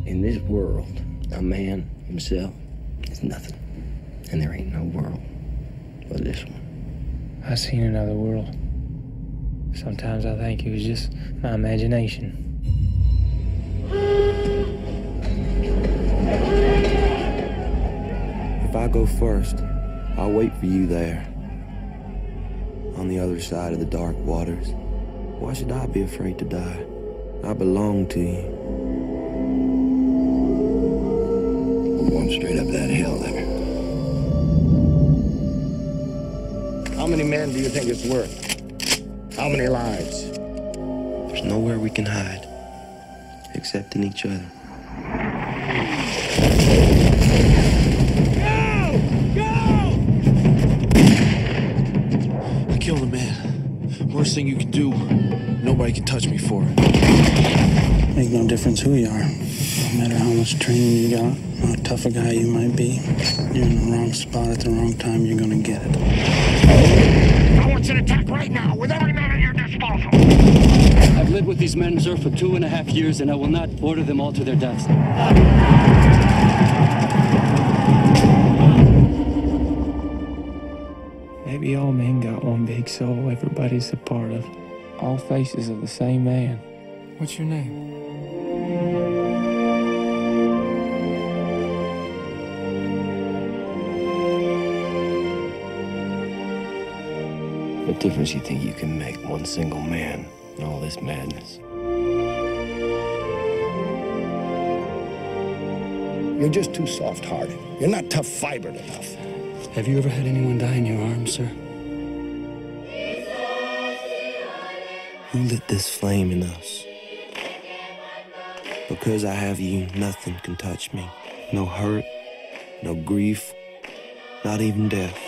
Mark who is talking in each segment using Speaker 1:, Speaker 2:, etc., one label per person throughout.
Speaker 1: In this world, a man himself is nothing. And there ain't no world but this one.
Speaker 2: I've seen another world. Sometimes I think it was just my imagination.
Speaker 1: If I go first, I'll wait for you there. On the other side of the dark waters. Why should I be afraid to die? I belong to you. We're going straight up that hill there. How many men do you think it's worth? How many lives? There's nowhere we can hide, except in each other.
Speaker 3: I killed a man. Worst thing you can do. Nobody can touch me for it.
Speaker 4: Make no difference who you are. No matter how much training you got, how tough a guy you might be, you're in the wrong spot at the wrong time, you're gonna get it.
Speaker 5: I want you to attack right now, with every man at your disposal.
Speaker 6: I've lived with these men, sir, for 2.5 years, and I will not order them all to their deaths.
Speaker 2: Maybe all men got one big soul everybody's a part of. All faces of the same man. What's your name?
Speaker 1: What difference you think you can make, one single man, in all this madness? You're just too soft-hearted. You're not tough-fibered enough.
Speaker 6: Have you ever had anyone die in your arms, sir?
Speaker 1: Who lit this flame in us? Because I have you, nothing can touch me. No hurt, no grief, not even death.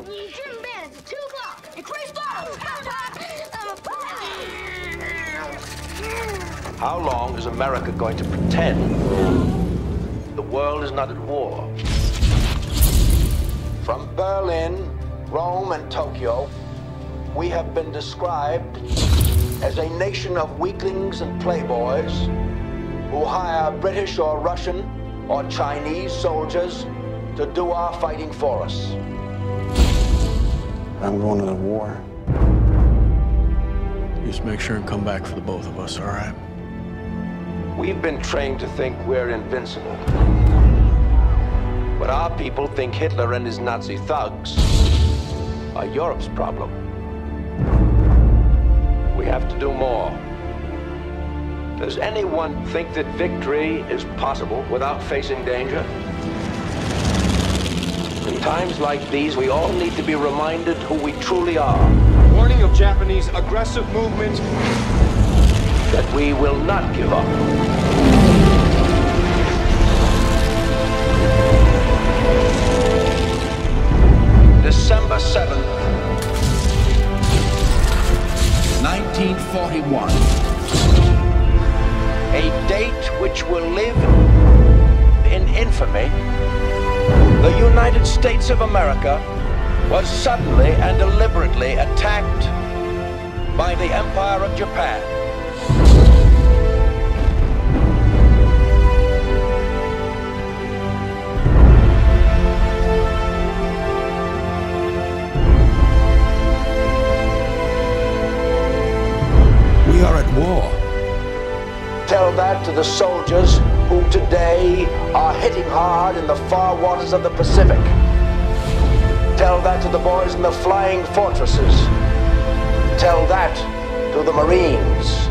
Speaker 5: Jim Band, it's 2 o'clock. Increase those!
Speaker 7: How long is America going to pretend the world is not at war? From Berlin, Rome, and Tokyo, we have been described as a nation of weaklings and playboys who hire British or Russian or Chinese soldiers to do our fighting for us.
Speaker 4: I'm going to the war.
Speaker 3: Just make sure and come back for the both of us, all right?
Speaker 7: We've been trained to think we're invincible. But our people think Hitler and his Nazi thugs are Europe's problem. We have to do more. Does anyone think that victory is possible without facing danger? In times like these, we all need to be reminded who we truly are.
Speaker 8: Warning of Japanese aggressive movement.
Speaker 7: That we will not give up. December 7th, 1941. A date which will live in infamy. The United States of America was suddenly and deliberately attacked by the Empire of Japan. We are at war. Tell that to the soldiers who today are hitting hard in the far waters of the Pacific. Tell that to the boys in the flying fortresses. Tell that to the Marines.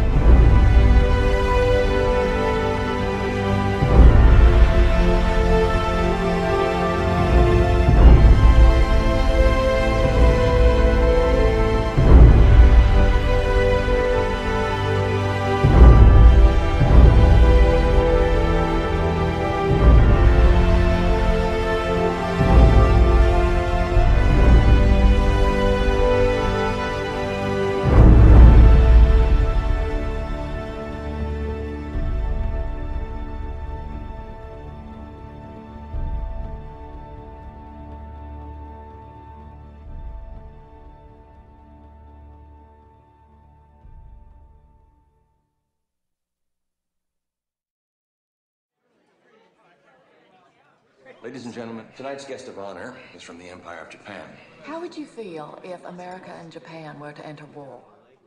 Speaker 9: Ladies and gentlemen, tonight's guest of honor is from the Empire of Japan.
Speaker 10: How would you feel if America and Japan were to enter war?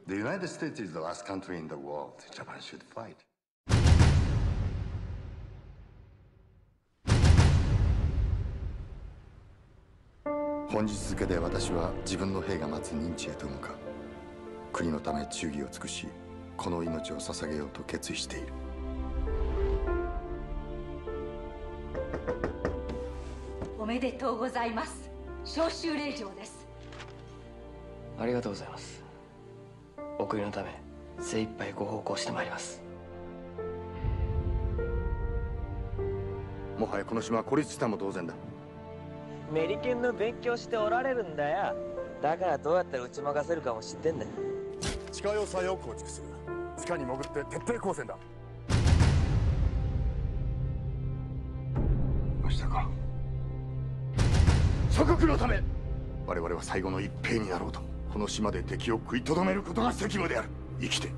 Speaker 11: The United States is the last country in the world Japan should fight. 本日付で私は自分の兵が待つ認知へと向かう。国のため忠義を尽くし、この命を捧げようと決意している。
Speaker 12: おめでとうございます。召集令状です。
Speaker 2: ありがとうございます。お国のため精一杯ご奉公してまいります。
Speaker 11: もはやこの島は孤立したも同然だ。
Speaker 13: メリケンの勉強しておられるんだよ。だからどうやったら打ち負かせるかも知ってんだよ。
Speaker 11: 地下要塞を構築する。地下に潜って徹底抗戦だ。ましたか。祖国のため、我々は最後の一兵になろうとこの島で敵を食いとどめることが責務である。生きて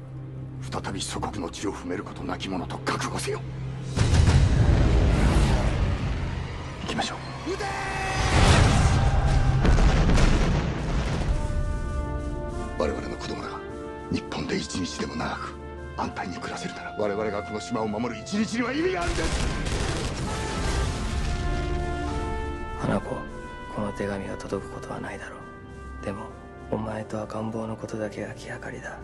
Speaker 11: 再び祖国の地を踏めることなき者と覚悟せよ。行きましょう。撃て！我々の子供らが日本で一日でも長く安泰に暮らせるなら、我々がこの島を守る一日には意味があるんです。
Speaker 2: 花子、この手紙が届くことはないだろう。でもお前と赤ん坊のことだけが気がかりだ。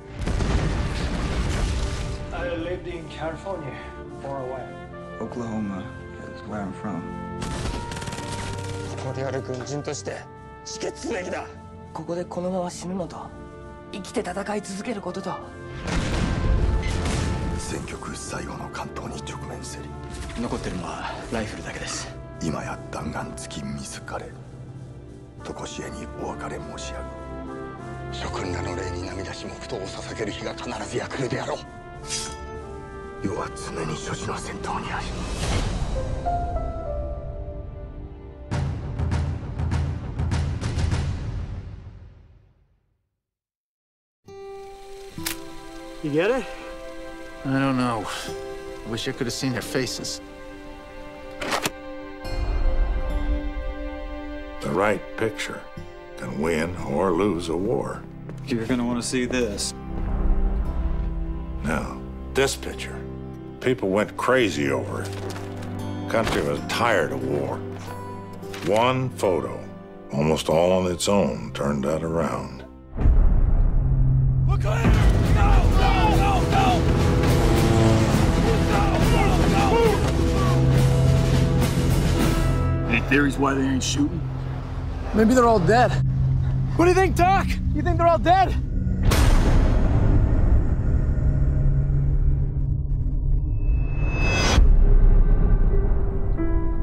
Speaker 14: I lived in California for a while.
Speaker 15: Oklahoma is where I'm from.
Speaker 2: ここである軍人として自決すべきだ。ここでこのまま死ぬのと生きて戦い続けることと。
Speaker 11: 戦局最後の関東に直面せり。
Speaker 2: 残ってるのはライフルだけです。
Speaker 11: 今や弾丸付き自ら常しえにお別れ申し上げ。諸君らの霊に涙し黙祷を捧げる日が必ずや来るであろう。世は常に所持の戦闘にあり。
Speaker 3: You get it? I don't know. I wish I could have seen their faces.
Speaker 16: The right picture can win or lose a war.
Speaker 15: You're gonna want to see this.
Speaker 16: Now, this picture, people went crazy over it. The country was tired of war. One photo, almost all on its own, turned that around.
Speaker 5: Look clear! No! No! No! No! No! No!
Speaker 3: Any theories why they ain't shooting? Maybe they're all dead. What do you think, Doc? You think they're all dead?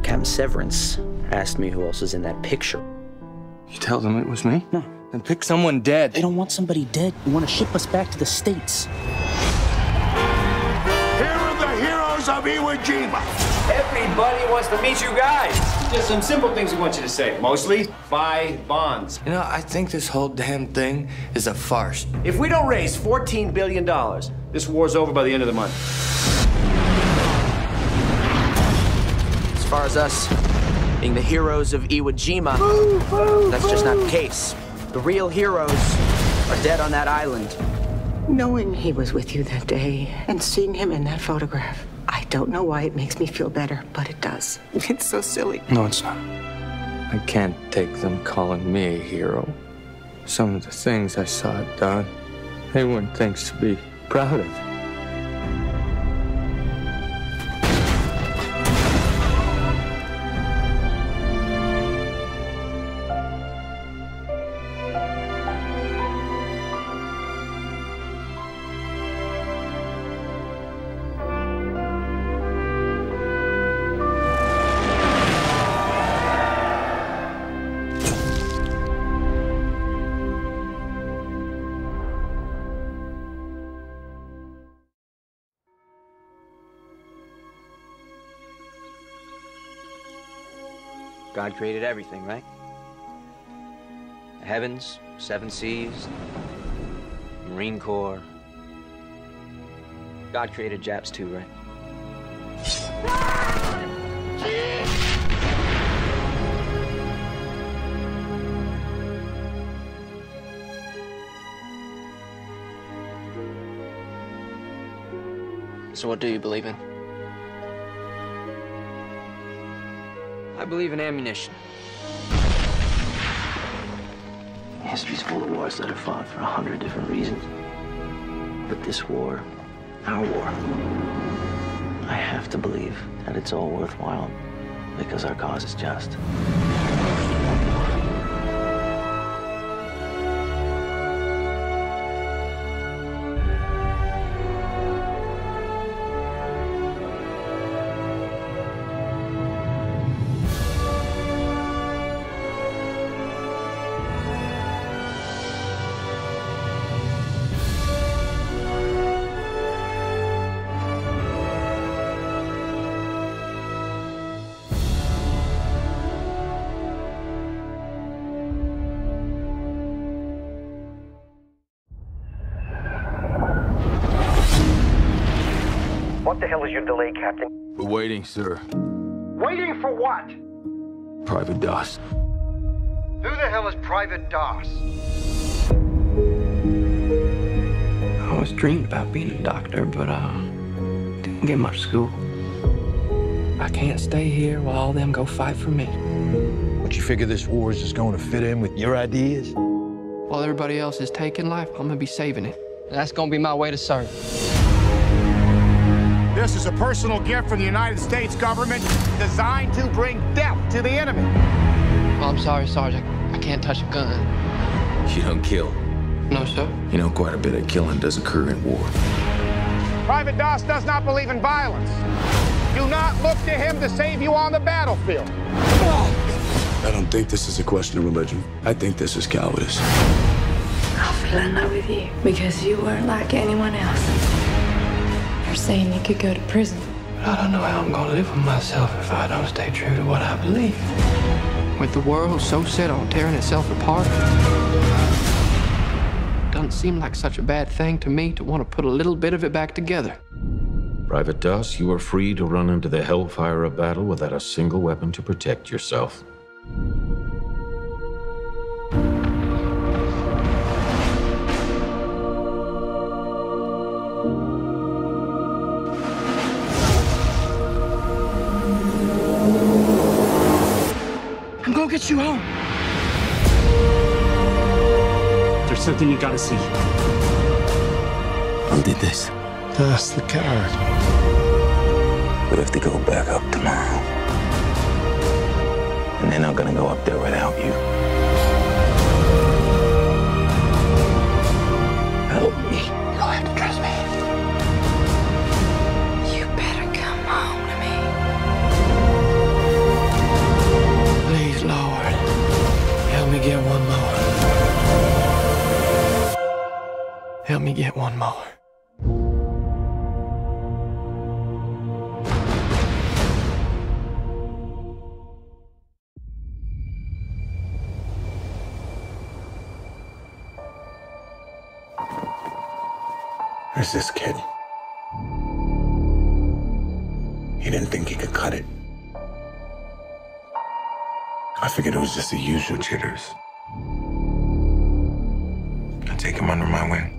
Speaker 17: Captain Severance asked me who else was in that picture.
Speaker 2: You tell them it was me?
Speaker 17: No.
Speaker 2: Then pick someone dead.
Speaker 17: They don't want somebody dead. They want to ship us back to the States.
Speaker 5: Here are the heroes of Iwo Jima.
Speaker 18: Everybody wants to meet you guys. Just some simple things we want you to say. Mostly, buy bonds.
Speaker 2: You know, I think this whole damn thing is a farce.
Speaker 18: If we don't raise $14 billion, this war's over by the end of the month.
Speaker 17: As far as us being the heroes of Iwo Jima, that's just not the case. The real heroes are dead on that island.
Speaker 10: Knowing he was with you that day and seeing him in that photograph, I don't know why it makes me feel better, but it does. It's so silly.
Speaker 2: No, it's not. I can't take them calling me a hero. Some of the things I saw done, they weren't things to be proud of.
Speaker 17: God created everything, right? The heavens, 7 seas, Marine Corps. God created Japs too, right? So what do you believe in? I believe in ammunition.
Speaker 19: History's full of wars that are fought for 100 different reasons. But this war, our war, I have to believe that it's all worthwhile because our cause is just.
Speaker 5: What the hell is your delay, Captain?
Speaker 2: We're waiting, sir.
Speaker 5: Waiting for what?
Speaker 2: Private Doss.
Speaker 5: Who the hell is Private Doss?
Speaker 19: I always dreamed about being a doctor, but didn't get much school. I can't stay here while all them go fight for me.
Speaker 20: But you figure this war is just going to fit in with your ideas?
Speaker 19: While everybody else is taking life, I'm gonna be saving it. That's gonna be my way to serve.
Speaker 5: This is a personal gift from the United States government designed to bring death to the enemy.
Speaker 19: Oh, I'm sorry, Sergeant. I can't touch a gun.
Speaker 2: You don't kill.
Speaker 19: No, sir.
Speaker 2: You know, quite a bit of killing does occur in war.
Speaker 5: Private Doss does not believe in violence. Do not look to him to save you on the battlefield.
Speaker 1: I don't think this is a question of religion. I think this is cowardice.
Speaker 21: I fell in love with you because you weren't like anyone else. You're saying you could go to prison.
Speaker 19: But I don't know how I'm gonna live with myself if I don't stay true to what I believe. With the world so set on tearing itself apart, it doesn't seem like such a bad thing to me to want to put a little bit of it back together.
Speaker 22: Private Doss, you are free to run into the hellfire of battle without a single weapon to protect yourself.
Speaker 19: I'm gonna get you home.
Speaker 4: There's something you gotta see.
Speaker 1: Who did this?
Speaker 4: That's the card.
Speaker 1: We have to go back up tomorrow. And they're not gonna go up there without you. Help me.
Speaker 19: You'll have to trust me.
Speaker 21: You better come home to me.
Speaker 19: Please, Lord, help me get one more. Help me get one more.
Speaker 1: There's this kid. He didn't think he could cut it. I figured it was just the usual jitters. I take him under my wing.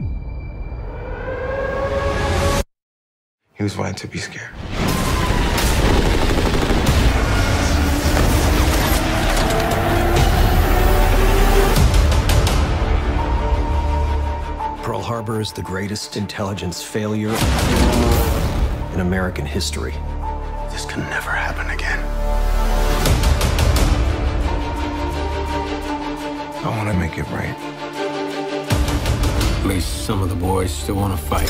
Speaker 1: He was right to be scared.
Speaker 23: Pearl Harbor is the greatest intelligence failure in American history.
Speaker 1: This can never happen again. I want to make it right.
Speaker 4: At least some of the boys still want to fight.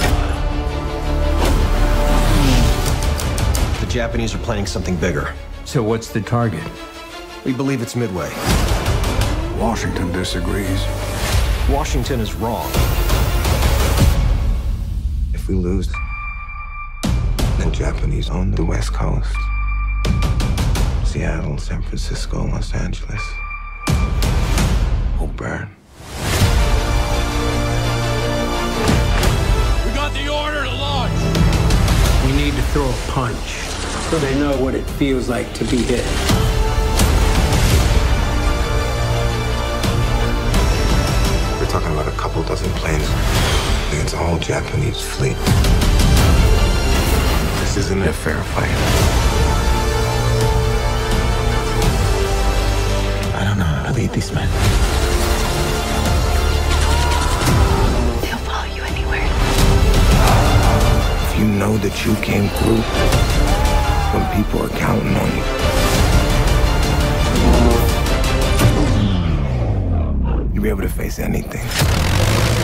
Speaker 23: The Japanese are planning something bigger.
Speaker 4: So what's the target?
Speaker 23: We believe it's Midway.
Speaker 1: Washington disagrees.
Speaker 23: Washington is wrong.
Speaker 1: If we lose, then Japanese own the West Coast. Seattle, San Francisco, Los Angeles will burn.
Speaker 4: We got the order to launch. We need to throw a punch so they know what it feels like to be hit.
Speaker 1: We're talking about a couple dozen planes against a whole Japanese fleet.
Speaker 11: This isn't a fair fight. I don't know how to lead these men.
Speaker 21: They'll follow you anywhere.
Speaker 11: If you know that you came through when people are counting on you, you'll be able to face anything.